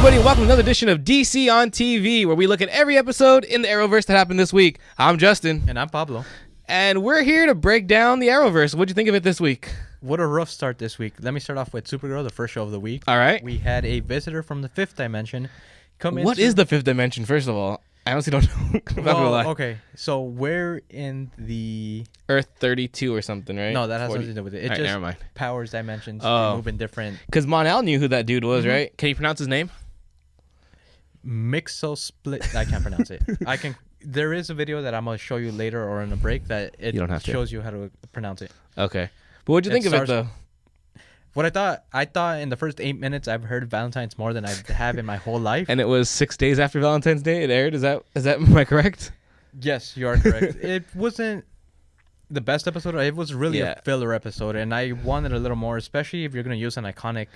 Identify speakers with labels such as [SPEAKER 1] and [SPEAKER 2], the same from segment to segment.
[SPEAKER 1] everybody, and welcome to another edition of DC on TV, where we look at every episode in the Arrowverse that happened this week. I'm Justin.
[SPEAKER 2] And I'm Pablo.
[SPEAKER 1] And we're here to break down the Arrowverse. What'd you think of it this week?
[SPEAKER 2] What a rough start this week. Let me start off with Supergirl, the first show of the week.
[SPEAKER 1] All right.
[SPEAKER 2] We had a visitor from the fifth dimension come in.
[SPEAKER 1] What is the fifth dimension, first of all? I honestly don't know. I'm not gonna lie.
[SPEAKER 2] Okay, so we're in the...
[SPEAKER 1] Earth 32 or something, right?
[SPEAKER 2] No, that has nothing to do with it. It
[SPEAKER 1] All right,
[SPEAKER 2] just
[SPEAKER 1] never mind.
[SPEAKER 2] powers dimensions
[SPEAKER 1] Oh.
[SPEAKER 2] move in different...
[SPEAKER 1] Because Mon-El knew who that dude was, right? Can you pronounce his name?
[SPEAKER 2] Mixo-split... I can't pronounce it. I can... There is a video that I'm going to show you later or in a break that it
[SPEAKER 1] You don't have to.
[SPEAKER 2] shows you how to pronounce it.
[SPEAKER 1] Okay. But what'd you think of it, though?
[SPEAKER 2] What I thought in the first 8 minutes I've heard Valentine's more than I have in my whole life.
[SPEAKER 1] And it was 6 days after Valentine's Day it aired? Is that am I correct?
[SPEAKER 2] Yes, you are correct. It wasn't the best episode. It was really
[SPEAKER 1] Yeah.
[SPEAKER 2] a filler episode, and I wanted a little more, especially if you're going to use an iconic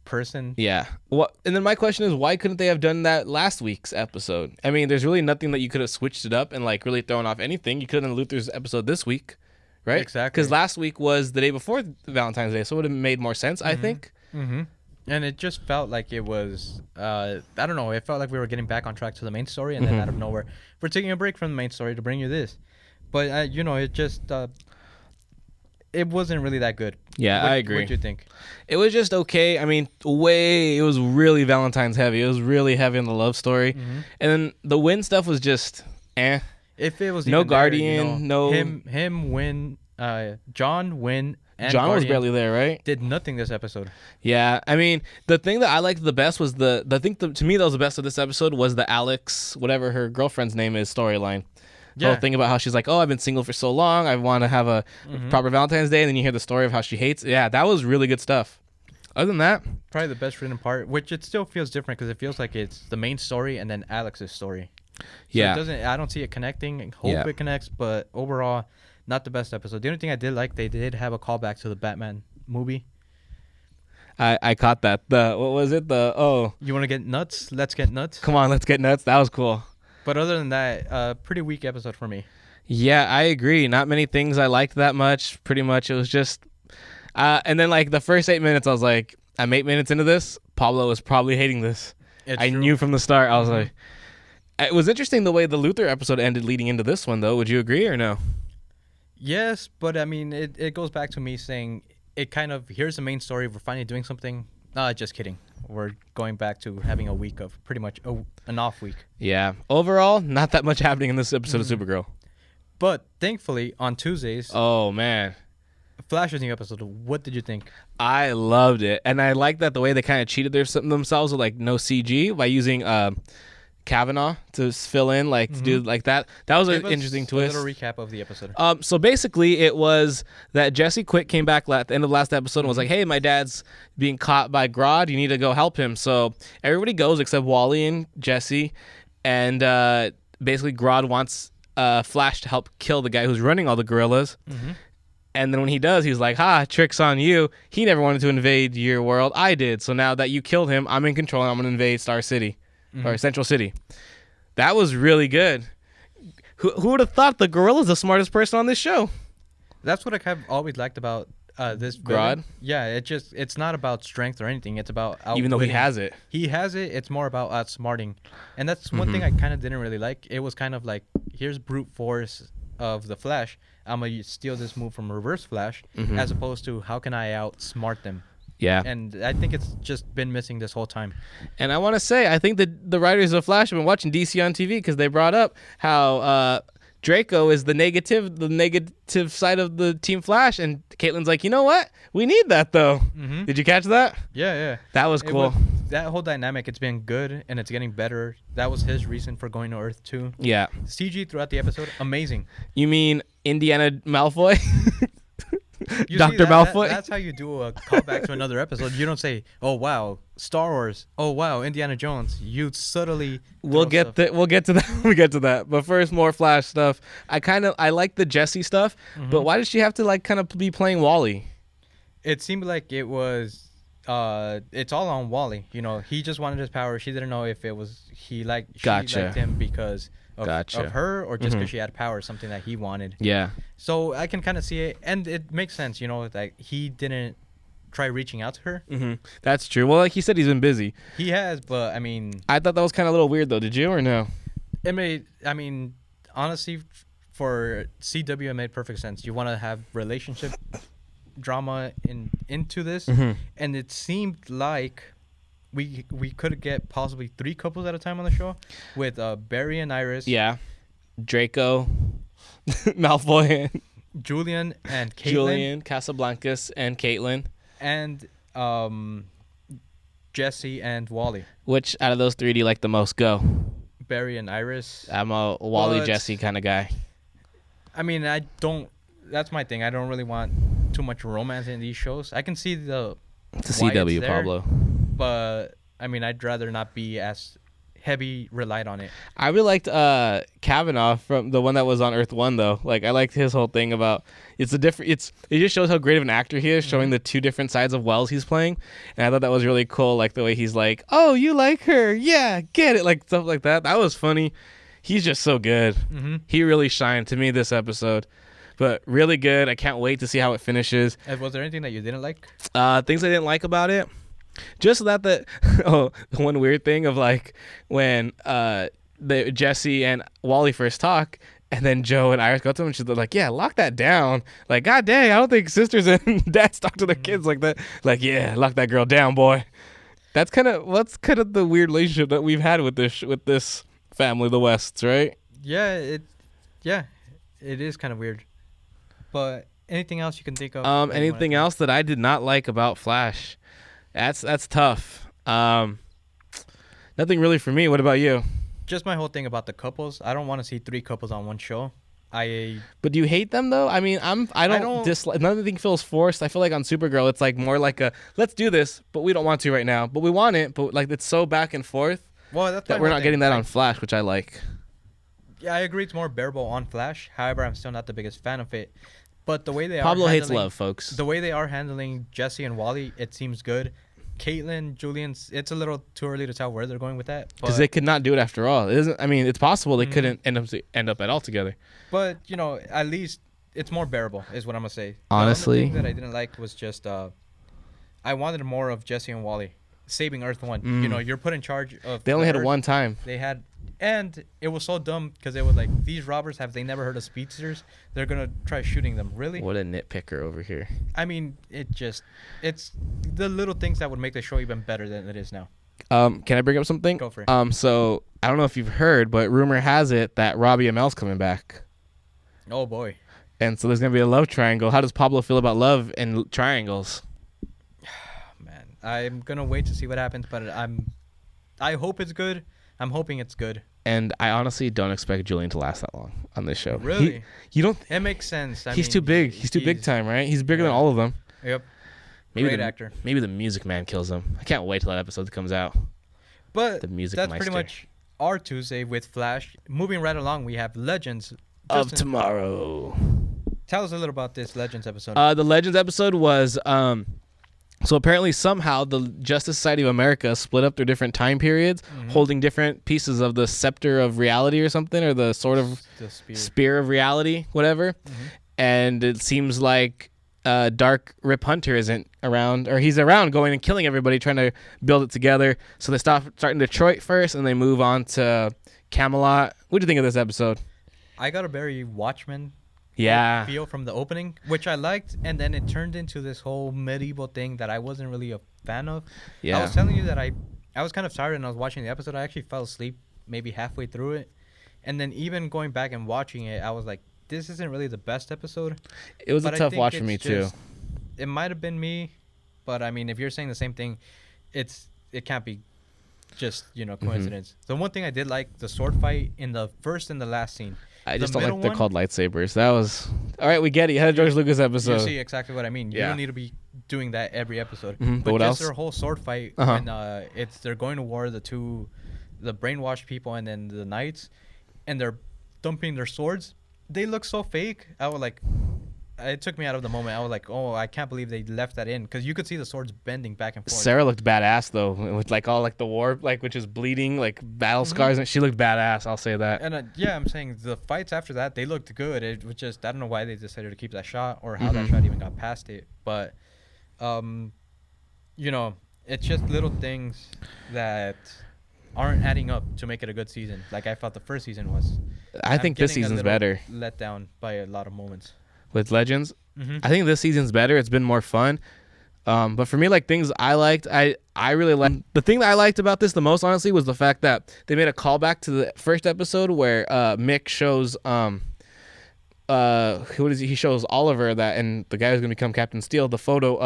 [SPEAKER 2] person.
[SPEAKER 1] Yeah. What? And then my question is, why couldn't they have done that last week's episode? I mean, there's really nothing that you could have switched it up and like really thrown off anything. You could have done Luther's episode this week, right?
[SPEAKER 2] Exactly.
[SPEAKER 1] Because last week was the day before Valentine's Day, so it would have made more sense, I think.
[SPEAKER 2] Mm-hmm. And it just felt like it was, I don't know, it felt like we were getting back on track to the main story, and then out of nowhere, we're taking a break from the main story to bring you this. But, it just, it wasn't really that good.
[SPEAKER 1] Yeah, I agree.
[SPEAKER 2] What do you think?
[SPEAKER 1] It was just okay. I mean, it was really Valentine's heavy. It was really heavy on the love story. And then the Win stuff was just, eh.
[SPEAKER 2] If it was
[SPEAKER 1] No
[SPEAKER 2] even
[SPEAKER 1] Guardian, no...
[SPEAKER 2] Him, Win, John, Win, and
[SPEAKER 1] John was
[SPEAKER 2] Guardian
[SPEAKER 1] barely there, right?
[SPEAKER 2] did nothing this episode.
[SPEAKER 1] Yeah, I mean, the thing that I liked the best was to me that was the best of this episode was the Alex, whatever her girlfriend's name is, storyline. The whole thing about how she's like, oh, I've been single for so long, I want to have a proper Valentine's Day, and then you hear the story of how she hates. Yeah, that was really good stuff. Other than that,
[SPEAKER 2] Probably the best written part, which it still feels different because it feels like it's the main story and then Alex's story. So
[SPEAKER 1] yeah,
[SPEAKER 2] I don't see it connecting. I hope it connects, but overall, not the best episode. The only thing I did like, they did have a callback to the Batman movie.
[SPEAKER 1] I caught that. What was it?
[SPEAKER 2] You want to get nuts? Let's get nuts.
[SPEAKER 1] Come on, let's get nuts. That was cool.
[SPEAKER 2] But other than that, pretty weak episode for me.
[SPEAKER 1] Yeah, I agree. Not many things I liked that much. Pretty much, it was just, and then like the first 8 minutes, I was like, I'm 8 minutes into this. Pablo is probably hating this. I knew from the start. I was like, it was interesting the way the Luther episode ended leading into this one, though. Would you agree or no?
[SPEAKER 2] Yes, but I mean, it goes back to me saying it kind of, here's the main story. We're finally doing something. Just kidding. We're going back to having a week of pretty much an off week.
[SPEAKER 1] Yeah. Overall, not that much happening in this episode of Supergirl.
[SPEAKER 2] But thankfully, on Tuesdays,
[SPEAKER 1] Oh, man.
[SPEAKER 2] Flash's new episode. What did you think?
[SPEAKER 1] I loved it. And I like that the way they kind of cheated themselves with like no CG by using Kavanaugh to fill in, like to do like that. That was an interesting twist.
[SPEAKER 2] A little recap of the episode.
[SPEAKER 1] So basically, it was that Jesse Quick came back at the end of the last episode and was like, "Hey, my dad's being caught by Grodd. You need to go help him." So everybody goes except Wally and Jesse, and basically Grodd wants Flash to help kill the guy who's running all the gorillas. And then when he does, he's like, "Ha, trick's on you. He never wanted to invade your world. I did. So now that you killed him, I'm in control. And I'm gonna invade Star City." Or Central City. That was really good. Who would have thought the gorilla's the smartest person on this show?
[SPEAKER 2] That's what I kind of always liked about this
[SPEAKER 1] Grodd?
[SPEAKER 2] villain. Yeah, it's not about strength or anything. It's about outwitting.
[SPEAKER 1] Even though he has it.
[SPEAKER 2] He has it. It's more about outsmarting. And that's one thing I kind of didn't really like. It was kind of like, here's brute force of the Flash. I'm going to steal this move from Reverse Flash, as opposed to how can I outsmart them?
[SPEAKER 1] Yeah.
[SPEAKER 2] And I think it's just been missing this whole time.
[SPEAKER 1] And I want to say, I think that the writers of Flash have been watching DC on TV because they brought up how Draco is the negative side of the Team Flash. And Caitlin's like, you know what? We need that, though. Did you catch that?
[SPEAKER 2] Yeah.
[SPEAKER 1] That was cool.
[SPEAKER 2] That whole dynamic, it's been good, and it's getting better. That was his reason for going to Earth, too.
[SPEAKER 1] Yeah.
[SPEAKER 2] CG throughout the episode, amazing.
[SPEAKER 1] You mean Indiana Malfoy?
[SPEAKER 2] Dr.
[SPEAKER 1] Malfoy.
[SPEAKER 2] That's how you do a callback to another episode. You don't say, "Oh wow, Star Wars." "Oh wow, Indiana Jones." You subtly.
[SPEAKER 1] We'll get to that. We'll get to that. But first, more Flash stuff. I like the Jessie stuff, but why did she have to like kind of be playing Wally?
[SPEAKER 2] It seemed like it was. It's all on Wally. You know, he just wanted his power. She didn't know if it was she liked him because of her, or just because she had power, something that he wanted.
[SPEAKER 1] Yeah.
[SPEAKER 2] So I can kind of see it, and it makes sense, you know, that he didn't try reaching out to her.
[SPEAKER 1] That's true. Well, like he said, he's been busy.
[SPEAKER 2] He has, but I mean,
[SPEAKER 1] I thought that was kind of a little weird, though. Did you or no?
[SPEAKER 2] I mean, honestly, for CW, it made perfect sense. You want to have relationship drama into this, and it seemed like we could get possibly 3 couples at a time on the show with Barry and Iris.
[SPEAKER 1] Yeah. Draco, Malfoy,
[SPEAKER 2] Julian and Caitlin.
[SPEAKER 1] Julian, Casablancas, and Caitlin.
[SPEAKER 2] And Jesse and Wally.
[SPEAKER 1] Which out of those 3 do you like the most? Go.
[SPEAKER 2] Barry and Iris.
[SPEAKER 1] I'm a Wally Jesse kind of guy.
[SPEAKER 2] I mean, I don't. That's my thing. I don't really want too much romance in these shows. I can see
[SPEAKER 1] It's a CW,
[SPEAKER 2] there,
[SPEAKER 1] Pablo.
[SPEAKER 2] But I mean, I'd rather not be as heavy relied on it.
[SPEAKER 1] I really liked Kavanaugh from the one that was on Earth 1 though. Like I liked his whole thing about it just shows how great of an actor he is, showing the 2 different sides of Wells he's playing. And I thought that was really cool, like the way he's like, "Oh, you like her? Yeah, get it." Like stuff like that. That was funny. He's just so good. He really shined to me this episode. But really good. I can't wait to see how it finishes.
[SPEAKER 2] Was there anything that you didn't like?
[SPEAKER 1] Things I didn't like about it. Just the one weird thing of like when Jesse and Wally first talk, and then Joe and Iris go to him and she's like, "Yeah, lock that down." Like, God dang, I don't think sisters and dads talk to their kids like that. Like, yeah, lock that girl down, boy. That's kind of the weird relationship that we've had with this family, the Wests, right?
[SPEAKER 2] Yeah, it is kind of weird. But anything else you can think of?
[SPEAKER 1] Anything else that I did not like about Flash? That's tough. Nothing really for me. What about you?
[SPEAKER 2] Just my whole thing about the couples. I don't want to see 3 couples on one show.
[SPEAKER 1] But do you hate them though? I mean, I don't dislike. Nothing feels forced. I feel like on Supergirl, it's like more like a let's do this, but we don't want to right now. But we want it. But like it's so back and forth.
[SPEAKER 2] Well, that's
[SPEAKER 1] that we're not getting that on Flash, which I like.
[SPEAKER 2] Yeah, I agree. It's more bearable on Flash. However, I'm still not the biggest fan of it. But the way
[SPEAKER 1] Pablo hates love, folks.
[SPEAKER 2] The way they are handling Jesse and Wally, it seems good. Caitlin, Julian, it's a little too early to tell where they're going with that.
[SPEAKER 1] Because they could not do it after all. It isn't. I mean, it's possible they couldn't end up at all together.
[SPEAKER 2] But at least it's more bearable, is what I'm gonna say.
[SPEAKER 1] Honestly,
[SPEAKER 2] the only thing that I didn't like was just I wanted more of Jesse and Wally saving Earth 1. You're put in charge of.
[SPEAKER 1] They only had
[SPEAKER 2] Earth.
[SPEAKER 1] it one time.
[SPEAKER 2] They had. And it was so dumb because it was like, these robbers, have they never heard of speedsters? They're going to try shooting them. Really?
[SPEAKER 1] What a nitpicker over here.
[SPEAKER 2] I mean, it's the little things that would make the show even better than it is now.
[SPEAKER 1] Can I bring up something?
[SPEAKER 2] Go for it.
[SPEAKER 1] So, I don't know if you've heard, but rumor has it that Robbie Amel's coming back.
[SPEAKER 2] Oh, boy.
[SPEAKER 1] And so there's going to be a love triangle. How does Pablo feel about love and triangles?
[SPEAKER 2] Man, I'm going to wait to see what happens, but I hope it's good. I'm hoping it's good.
[SPEAKER 1] And I honestly don't expect Julian to last that long on this show.
[SPEAKER 2] Really?
[SPEAKER 1] You don't?
[SPEAKER 2] It makes sense.
[SPEAKER 1] He's too big. He's too big time, right? He's bigger than all of them.
[SPEAKER 2] Yep.
[SPEAKER 1] Great
[SPEAKER 2] actor.
[SPEAKER 1] Maybe the Music Man kills him. I can't wait till that episode comes out.
[SPEAKER 2] But
[SPEAKER 1] the Music
[SPEAKER 2] that's
[SPEAKER 1] Meister.
[SPEAKER 2] pretty much our Tuesday with Flash. Moving right along, we have Legends
[SPEAKER 1] of Tomorrow.
[SPEAKER 2] Tell us a little about this Legends episode.
[SPEAKER 1] The Legends episode was so apparently somehow the Justice Society of America split up their different time periods, holding different pieces of the scepter of reality or something, or the sort of spear of reality, whatever. And it seems like Dark Rip Hunter isn't around, or he's around going and killing everybody, trying to build it together. So they start in Detroit first, and they move on to Camelot. What do you think of this episode?
[SPEAKER 2] I got a very Watchmen feel from the opening, which I liked, and then it turned into this whole medieval thing that I wasn't really a fan of. I was telling you that I was kind of tired and I was watching the episode. I actually fell asleep maybe halfway through it, and then even going back and watching it, I was like, this isn't really the best episode.
[SPEAKER 1] It was a tough watch for me too.
[SPEAKER 2] It might have been me, but I mean, if you're saying the same thing, it can't be just coincidence. The one thing I did like, the sword fight in the first and the last scene.
[SPEAKER 1] I just don't like they're called lightsabers. That was all right. We get it. You had a George Lucas episode.
[SPEAKER 2] You see exactly what I mean. You don't need to be doing that every episode.
[SPEAKER 1] But what else?
[SPEAKER 2] Their whole sword fight when they're going to war, the brainwashed people and then the knights, and they're dumping their swords. They look so fake. I was like, it took me out of the moment. I was like, oh, I can't believe they left that in, because you could see the swords bending back and forth.
[SPEAKER 1] Sarah looked badass though, with like all like the war, like which is bleeding, like battle scars, and she looked badass. I'll say that.
[SPEAKER 2] And I'm saying the fights after that, they looked good. It was just, I don't know why they decided to keep that shot or how that shot even got past it. But um, you know, it's just little things that aren't adding up to make it a good season. Like I felt the first season was.
[SPEAKER 1] I
[SPEAKER 2] I'm
[SPEAKER 1] think this
[SPEAKER 2] getting a
[SPEAKER 1] season's
[SPEAKER 2] little
[SPEAKER 1] better
[SPEAKER 2] let down by a lot of moments.
[SPEAKER 1] with Legends.
[SPEAKER 2] Mm-hmm.
[SPEAKER 1] I think this season's better. It's been more fun. But for me, like things I liked, I really liked. The thing that I liked about this the most, honestly, was the fact that they made a callback to the first episode where Mick shows what is he shows Oliver that, and the guy who's gonna become Captain Steel, the photo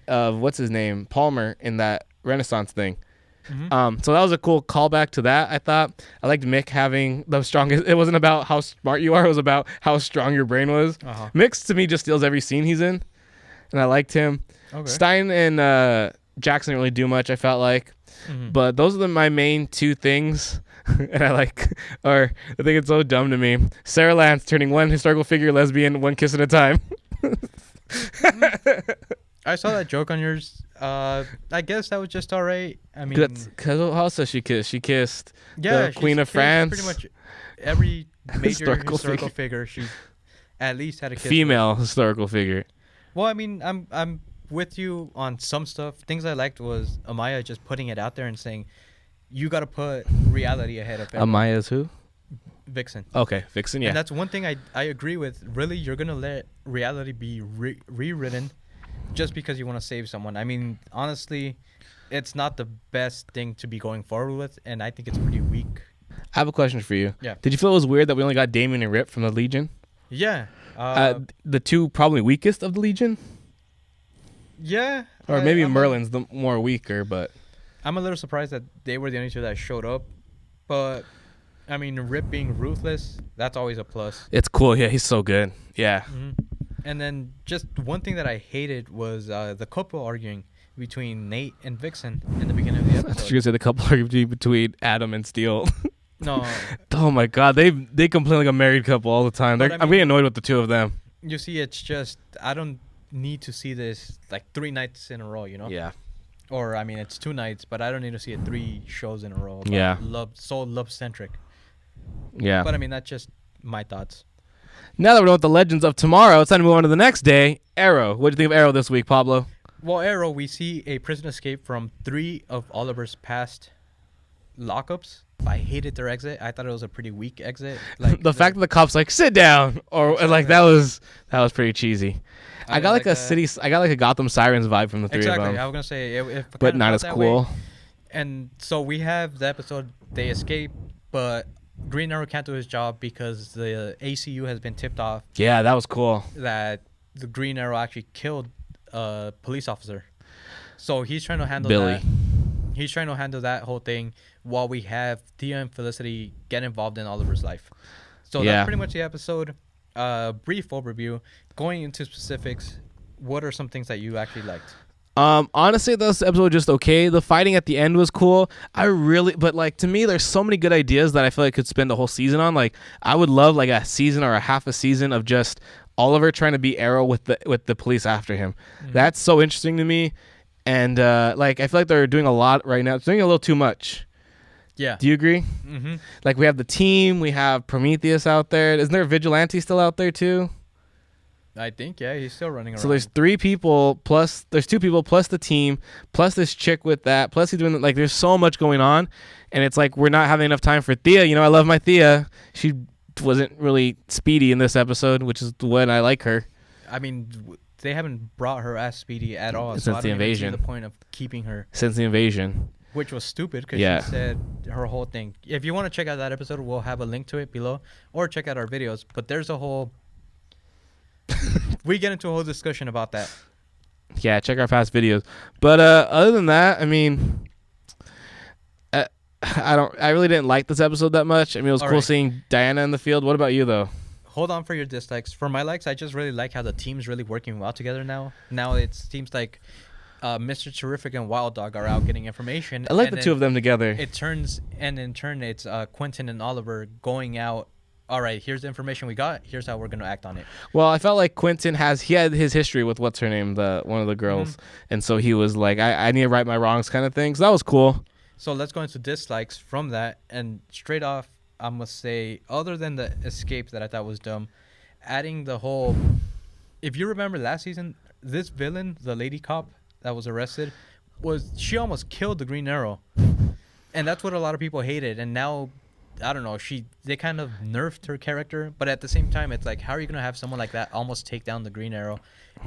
[SPEAKER 1] of what's his name, Palmer, in that Renaissance thing.
[SPEAKER 2] Mm-hmm.
[SPEAKER 1] So that was a cool callback to that. I thought I liked Mick having the strongest. It wasn't about how smart you are; it was about how strong your brain was.
[SPEAKER 2] Uh-huh.
[SPEAKER 1] Mick to me just steals every scene he's in, and I liked him.
[SPEAKER 2] Okay.
[SPEAKER 1] Stein and Jackson didn't really do much, I felt like.
[SPEAKER 2] Mm-hmm.
[SPEAKER 1] But those are my main two things. And I think it's so dumb to me. Sarah Lance turning one historical figure lesbian one kiss at a time.
[SPEAKER 2] I saw that joke on yours. I guess that was just alright. I mean,
[SPEAKER 1] Because how else does she kiss? She kissed
[SPEAKER 2] yeah,
[SPEAKER 1] the Queen of France.
[SPEAKER 2] Pretty much every major
[SPEAKER 1] Historical
[SPEAKER 2] historical figure she at least had a kiss
[SPEAKER 1] female historical figure.
[SPEAKER 2] with. Well, I mean, I'm with you on some stuff. Things I liked was Amaya just putting it out there and saying, "You got to put reality ahead of everything."
[SPEAKER 1] Amaya's who?
[SPEAKER 2] Vixen.
[SPEAKER 1] Okay, Vixen. Yeah.
[SPEAKER 2] And that's one thing I agree with. Really, you're gonna let reality be rewritten just because you want to save someone. I mean, honestly, it's not the best thing to be going forward with, and I think it's pretty weak.
[SPEAKER 1] I have a question for you.
[SPEAKER 2] Yeah.
[SPEAKER 1] Did you feel it was weird that we only got Damien and Rip from the Legion?
[SPEAKER 2] Yeah.
[SPEAKER 1] The two probably weakest of the Legion,
[SPEAKER 2] Yeah.
[SPEAKER 1] or maybe
[SPEAKER 2] I'm
[SPEAKER 1] Merlin's the more weaker, but.
[SPEAKER 2] I'm a little surprised that they were the only two that showed up, but I mean, Rip being ruthless, that's always a plus.
[SPEAKER 1] It's cool. Yeah, he's so good. Yeah.
[SPEAKER 2] Mm-hmm. And then just one thing that I hated was the couple arguing between Nate and Vixen in the beginning of the
[SPEAKER 1] I thought you were
[SPEAKER 2] episode.
[SPEAKER 1] gonna say the couple arguing between Adam and Steel.
[SPEAKER 2] No,
[SPEAKER 1] Oh my God, they complain like a married couple all the time.
[SPEAKER 2] But I
[SPEAKER 1] I'm
[SPEAKER 2] mean-
[SPEAKER 1] getting annoyed with the two of them.
[SPEAKER 2] you see, it's just I don't need to see this like 3 nights in a row, you know?
[SPEAKER 1] Yeah.
[SPEAKER 2] Or I mean, it's 2 nights, but I don't need to see it 3 shows in a row. about
[SPEAKER 1] Yeah.
[SPEAKER 2] love centric.
[SPEAKER 1] Yeah.
[SPEAKER 2] But I mean, that's just my thoughts.
[SPEAKER 1] Now that we know what the legends of tomorrow, it's time to move on to the next day. Arrow. What do you think of Arrow this week, Pablo?
[SPEAKER 2] Well, Arrow, we see a prison escape from 3 of Oliver's past lockups. I hated their exit. I thought it was a pretty weak exit. Like
[SPEAKER 1] The fact that the cops like sit down or like that was pretty cheesy. I got like a I got like a Gotham Sirens vibe from the three
[SPEAKER 2] exactly.
[SPEAKER 1] of them,
[SPEAKER 2] I was gonna say, it
[SPEAKER 1] but
[SPEAKER 2] kinda
[SPEAKER 1] not
[SPEAKER 2] felt
[SPEAKER 1] as
[SPEAKER 2] that
[SPEAKER 1] cool.
[SPEAKER 2] way. And so we have the episode. They escape, but Green Arrow can't do his job because the ACU has been tipped off
[SPEAKER 1] Yeah, that was cool.
[SPEAKER 2] that the Green Arrow actually killed a police officer. So he's trying to handle
[SPEAKER 1] Billy.
[SPEAKER 2] that. He's trying to handle that whole thing while we have Thea and Felicity get involved in Oliver's life. So
[SPEAKER 1] Yeah.
[SPEAKER 2] that's pretty much the episode. Brief overview. Going into specifics, what are some things that you actually liked?
[SPEAKER 1] Honestly, this episode was just okay. The fighting at the end was cool. But like to me, there's so many good ideas that I feel like I could spend a whole season on. Like I would love like a season or a half a season of just Oliver trying to beat Arrow with the police after him.
[SPEAKER 2] Mm-hmm.
[SPEAKER 1] That's so interesting to me. And like I feel like they're doing a lot right now. It's doing a little too much.
[SPEAKER 2] Yeah.
[SPEAKER 1] Do you agree?
[SPEAKER 2] Mm-hmm.
[SPEAKER 1] Like we have the team, we have Prometheus out there. Isn't there a vigilante still out there too?
[SPEAKER 2] I think, yeah, he's still running around.
[SPEAKER 1] So there's 3 people plus there's 2 people plus the team plus this chick with that plus he's doing like there's so much going on, and it's like we're not having enough time for Thea. You know, I love my Thea. She wasn't really speedy in this episode, which is when I like her.
[SPEAKER 2] I mean, they haven't brought her as speedy at all.
[SPEAKER 1] Since
[SPEAKER 2] so I
[SPEAKER 1] the
[SPEAKER 2] don't even see
[SPEAKER 1] invasion.
[SPEAKER 2] the point of keeping her,
[SPEAKER 1] Since the invasion.
[SPEAKER 2] which was stupid because
[SPEAKER 1] Yeah.
[SPEAKER 2] she said her whole thing. If you want to check out that episode, we'll have a link to it below, or check out our videos. But there's a whole we get into a whole discussion about that.
[SPEAKER 1] Yeah, check our past videos. But other than that, I mean, I really didn't like this episode that much. I mean, it was
[SPEAKER 2] All
[SPEAKER 1] cool
[SPEAKER 2] right.
[SPEAKER 1] seeing Diana in the field. What about you though?
[SPEAKER 2] Hold on for your dislikes. For my likes, I just really like how the team's really working well together now. Now it seems like Mr. Terrific and Wild Dog are out getting information.
[SPEAKER 1] I like
[SPEAKER 2] and
[SPEAKER 1] the two of them together.
[SPEAKER 2] It turns, and in turn, it's Quentin and Oliver going out. All right, here's the information we got. Here's how we're going to act on it.
[SPEAKER 1] Well, I felt like Quentin had his history with what's her name, one of the girls, and so he was like, I need to right my wrongs kind of thing. So that was cool.
[SPEAKER 2] So let's go into dislikes from that. And straight off, I must say, other than the escape that I thought was dumb, adding the whole. If you remember last season, this villain, the lady cop that was arrested, she almost killed the Green Arrow, and that's what a lot of people hated. And now, I don't know, they kind of nerfed her character, but at the same time, it's like, how are you gonna have someone like that almost take down the Green Arrow,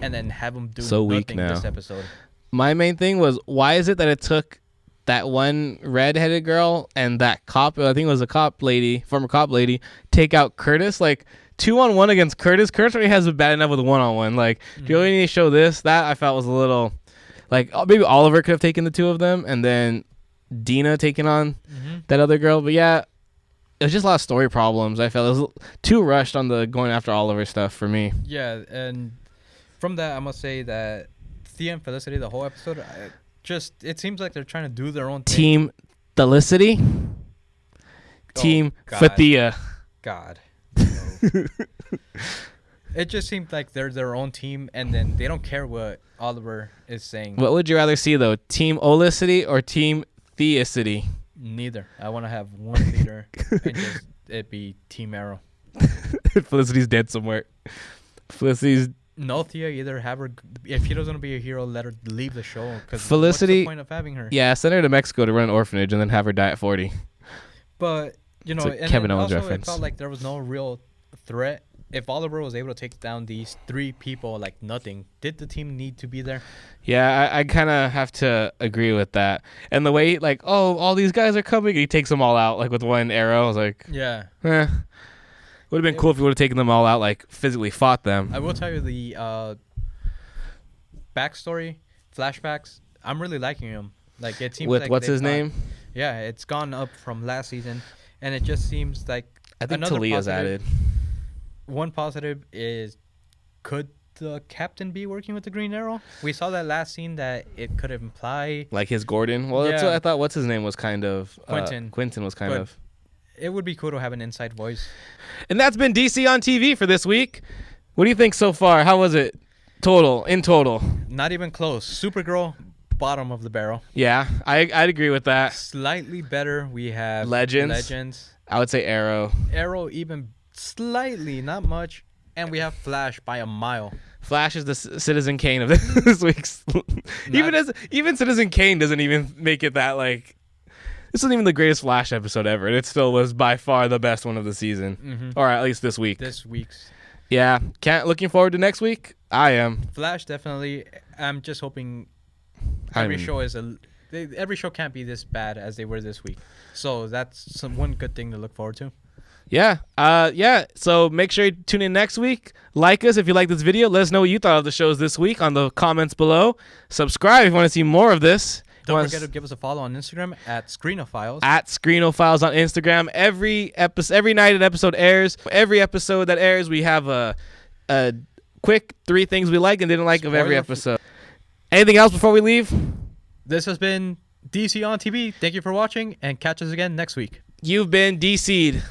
[SPEAKER 2] and then have him do
[SPEAKER 1] So weak
[SPEAKER 2] nothing
[SPEAKER 1] now.
[SPEAKER 2] this episode?
[SPEAKER 1] My main thing was, why is it that it took that one redheaded girl and that cop, I think it was a cop lady, former cop lady, take out Curtis? Like, 2-on-1 against Curtis. Curtis already has it bad enough with 1-on-1. Like, do you really need to show this? That I felt was a little, like, maybe Oliver could have taken the two of them, and then Dina taking on that other girl. But yeah, it was just a lot of story problems. I felt it was too rushed on the going after Oliver stuff for me.
[SPEAKER 2] Yeah, and from that, I must say that Thea and Felicity, the whole episode, it seems like they're trying to do their own thing.
[SPEAKER 1] Team Felicity. Team Fathea.
[SPEAKER 2] God. No. It just seemed like they're their own team, and then they don't care what Oliver is saying.
[SPEAKER 1] What would you rather see, though? Team Olicity or Team Theicity?
[SPEAKER 2] Neither. I want to have one leader and just it be Team Arrow.
[SPEAKER 1] Felicity's dead somewhere. Felicity's...
[SPEAKER 2] No, Thea, either have her, if she doesn't want to be a hero, let her leave the show. Because
[SPEAKER 1] Felicity,
[SPEAKER 2] what's the point of having her?
[SPEAKER 1] Yeah, send her to Mexico to run an orphanage and then have her die at 40.
[SPEAKER 2] But, you know,
[SPEAKER 1] It's a Kevin Owens
[SPEAKER 2] also
[SPEAKER 1] reference.
[SPEAKER 2] It felt like there was no real threat. If Oliver was able to take down these three people like nothing, did the team need to be there?
[SPEAKER 1] Yeah, I kind of have to agree with that. And the way, like, oh, all these guys are coming, and he takes them all out, like, with one arrow. I was like,
[SPEAKER 2] yeah.
[SPEAKER 1] Would have been cool if he would have taken them all out, like, physically fought them.
[SPEAKER 2] I will tell you the backstory, flashbacks, I'm really liking them. Like, it seems
[SPEAKER 1] With
[SPEAKER 2] like
[SPEAKER 1] what's his name?
[SPEAKER 2] Yeah, it's gone up from last season, and it just seems like
[SPEAKER 1] I think
[SPEAKER 2] another
[SPEAKER 1] Talia's
[SPEAKER 2] positive.
[SPEAKER 1] added.
[SPEAKER 2] One positive is, could the captain be working with the Green Arrow? We saw that last scene that it could imply
[SPEAKER 1] Like his Gordon? Well, that's
[SPEAKER 2] Yeah.
[SPEAKER 1] what I thought. What's his name was kind of...
[SPEAKER 2] Quentin.
[SPEAKER 1] Quentin was kind
[SPEAKER 2] But-
[SPEAKER 1] of...
[SPEAKER 2] it would be cool to have an inside voice.
[SPEAKER 1] And that's been DC on TV for this week. What do you think so far? How was it? In total.
[SPEAKER 2] Not even close. Supergirl, bottom of the barrel.
[SPEAKER 1] Yeah, I'd agree with that.
[SPEAKER 2] Slightly better. We have
[SPEAKER 1] Legends. I would say Arrow.
[SPEAKER 2] Arrow, even slightly, not much. And we have Flash by a mile.
[SPEAKER 1] Flash is the Citizen Kane of this week's. Even Citizen Kane doesn't even make it that, like... This isn't even the greatest Flash episode ever, and it still was by far the best one of the season. Or at least this week.
[SPEAKER 2] This week's.
[SPEAKER 1] Yeah. Looking forward to next week? I am.
[SPEAKER 2] Flash, definitely. I'm just hoping every show can't be this bad as they were this week. So that's one good thing to look forward to.
[SPEAKER 1] Yeah. So make sure you tune in next week. Like us if you like this video. Let us know what you thought of the shows this week on the comments below. Subscribe if you want to see more of this.
[SPEAKER 2] Don't forget to give us a follow on Instagram at Screenophiles.
[SPEAKER 1] At Screenophiles on Instagram. Every night an episode airs. Every episode that airs, we have a quick 3 things we like and didn't like of every episode. Anything else before we leave?
[SPEAKER 2] This has been DC on TV. Thank you for watching, and catch us again next week.
[SPEAKER 1] You've been DC'd.